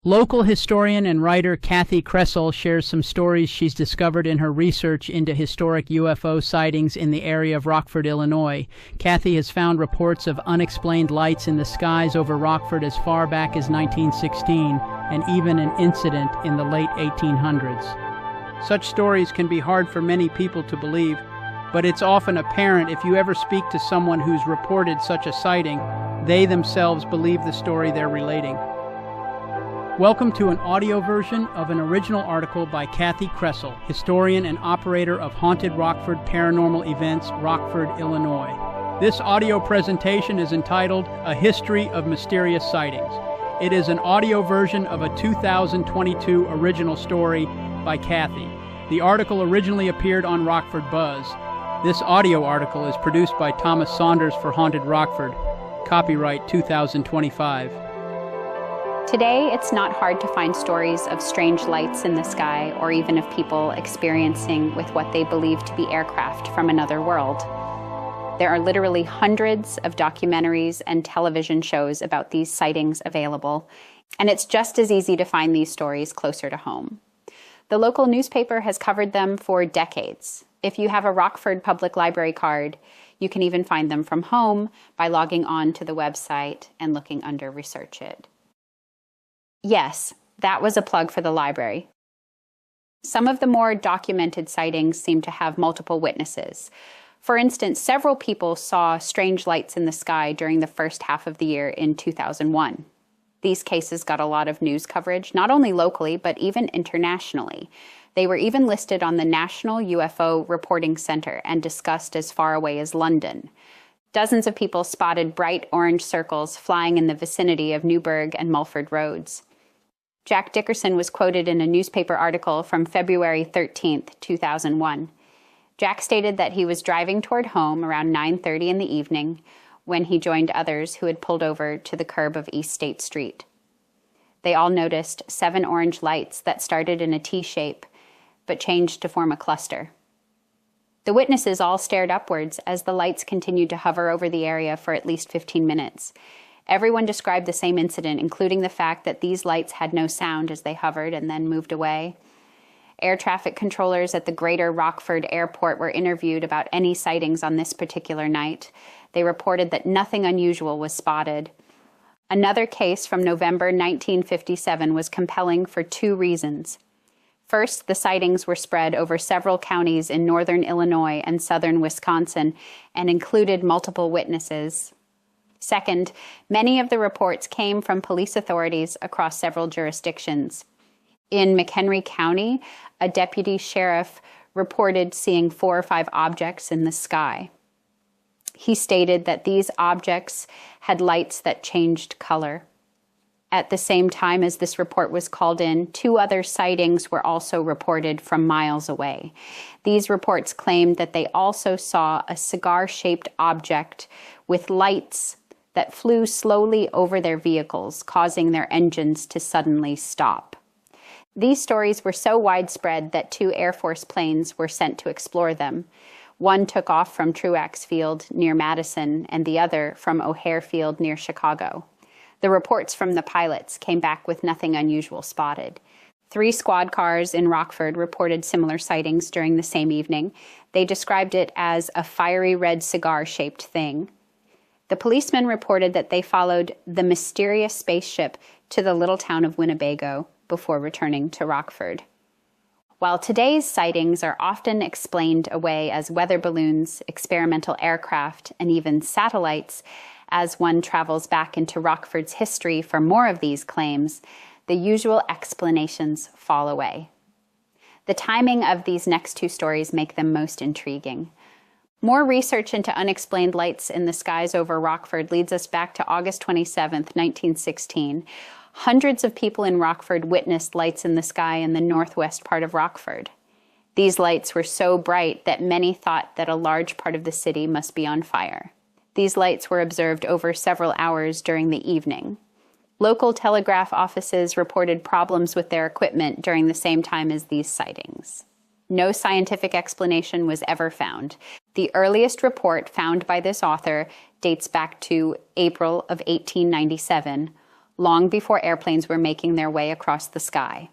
Local historian and writer Kathi Kresol shares some stories she's discovered in her research into historic UFO sightings in the area of Rockford, Illinois. Kathi has found reports of unexplained lights in the skies over Rockford as far back as 1916, and even an incident in the late 1800s. Such stories can be hard for many people to believe, but it's often apparent if you ever speak to someone who's reported such a sighting, they themselves believe the story they're relating. Welcome to an audio version of an original article by Kathi Kresol, historian and operator of Haunted Rockford Paranormal Events, Rockford, Illinois. This audio presentation is entitled A History of Mysterious Sightings. It is an audio version of a 2022 original story by Kathi. The article originally appeared on Rockford Buzz. This audio article is produced by Thomas Saunders for Haunted Rockford. Copyright 2025. Today, it's not hard to find stories of strange lights in the sky or even of people experiencing with what they believe to be aircraft from another world. There are literally hundreds of documentaries and television shows about these sightings available, and it's just as easy to find these stories closer to home. The local newspaper has covered them for decades. If you have a Rockford Public Library card, you can even find them from home by logging on to the website and looking under Research It. Yes, that was a plug for the library. Some of the more documented sightings seem to have multiple witnesses. For instance, several people saw strange lights in the sky during the first half of the year in 2001. These cases got a lot of news coverage, not only locally, but even internationally. They were even listed on the National UFO Reporting Center and discussed as far away as London. Dozens of people spotted bright orange circles flying in the vicinity of Newburgh and Mulford roads. Jack Dickerson was quoted in a newspaper article from February 13, 2001. Jack stated that he was driving toward home around 9:30 in the evening when he joined others who had pulled over to the curb of East State Street. They all noticed 7 orange lights that started in a T shape but changed to form a cluster. The witnesses all stared upwards as the lights continued to hover over the area for at least 15 minutes. Everyone described the same incident, including the fact that these lights had no sound as they hovered and then moved away. Air traffic controllers at the Greater Rockford Airport were interviewed about any sightings on this particular night. They reported that nothing unusual was spotted. Another case from November 1957 was compelling for 2 reasons. First, the sightings were spread over several counties in northern Illinois and southern Wisconsin and included multiple witnesses. Second, many of the reports came from police authorities across several jurisdictions. In McHenry County, a deputy sheriff reported seeing 4 or 5 objects in the sky. He stated that these objects had lights that changed color. At the same time as this report was called in, 2 other sightings were also reported from miles away. These reports claimed that they also saw a cigar-shaped object with lights that flew slowly over their vehicles, causing their engines to suddenly stop. These stories were so widespread that 2 Air Force planes were sent to explore them. One took off from Truax Field near Madison and the other from O'Hare Field near Chicago. The reports from the pilots came back with nothing unusual spotted. 3 squad cars in Rockford reported similar sightings during the same evening. They described it as a fiery red cigar-shaped thing. The policemen reported that they followed the mysterious spaceship to the little town of Winnebago before returning to Rockford. While today's sightings are often explained away as weather balloons, experimental aircraft, and even satellites, as one travels back into Rockford's history for more of these claims, the usual explanations fall away. The timing of these next 2 stories make them most intriguing. More research into unexplained lights in the skies over Rockford leads us back to August 27, 1916. Hundreds of people in Rockford witnessed lights in the sky in the northwest part of Rockford. These lights were so bright that many thought that a large part of the city must be on fire. These lights were observed over several hours during the evening. Local telegraph offices reported problems with their equipment during the same time as these sightings. No scientific explanation was ever found. The earliest report found by this author dates back to April of 1897, long before airplanes were making their way across the sky.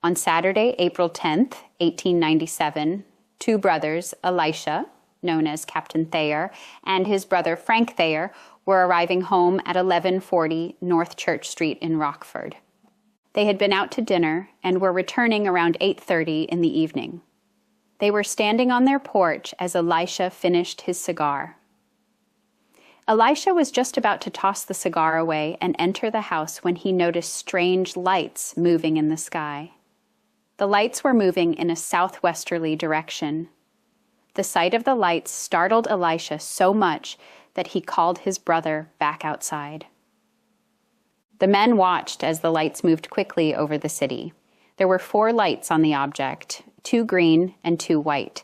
On Saturday, April 10th, 1897, two brothers, Elisha, known as Captain Thayer, and his brother Frank Thayer, were arriving home at 1140 North Church Street in Rockford. They had been out to dinner and were returning around 8:30 in the evening. They were standing on their porch as Elisha finished his cigar. Elisha was just about to toss the cigar away and enter the house when he noticed strange lights moving in the sky. The lights were moving in a southwesterly direction. The sight of the lights startled Elisha so much that he called his brother back outside. The men watched as the lights moved quickly over the city. There were 4 lights on the object, 2 green and 2 white.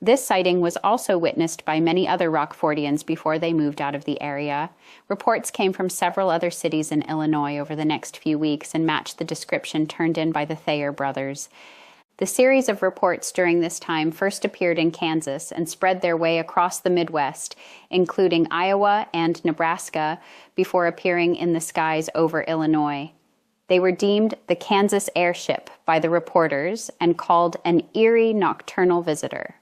This sighting was also witnessed by many other Rockfordians before they moved out of the area. Reports came from several other cities in Illinois over the next few weeks and matched the description turned in by the Thayer brothers. The series of reports during this time first appeared in Kansas and spread their way across the Midwest, including Iowa and Nebraska, before appearing in the skies over Illinois. They were deemed the Kansas airship by the reporters and called an eerie nocturnal visitor.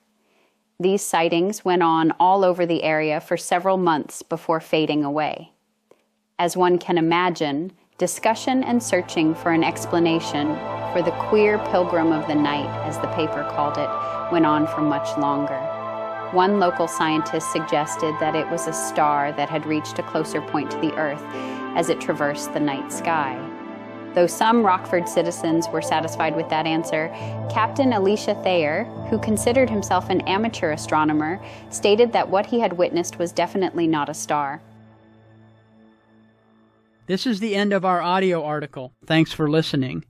These sightings went on all over the area for several months before fading away. As one can imagine, discussion and searching for an explanation for the queer pilgrim of the night, as the paper called it, went on for much longer. One local scientist suggested that it was a star that had reached a closer point to the Earth as it traversed the night sky. Though some Rockford citizens were satisfied with that answer, Captain Elisha Thayer, who considered himself an amateur astronomer, stated that what he had witnessed was definitely not a star. This is the end of our audio article. Thanks for listening.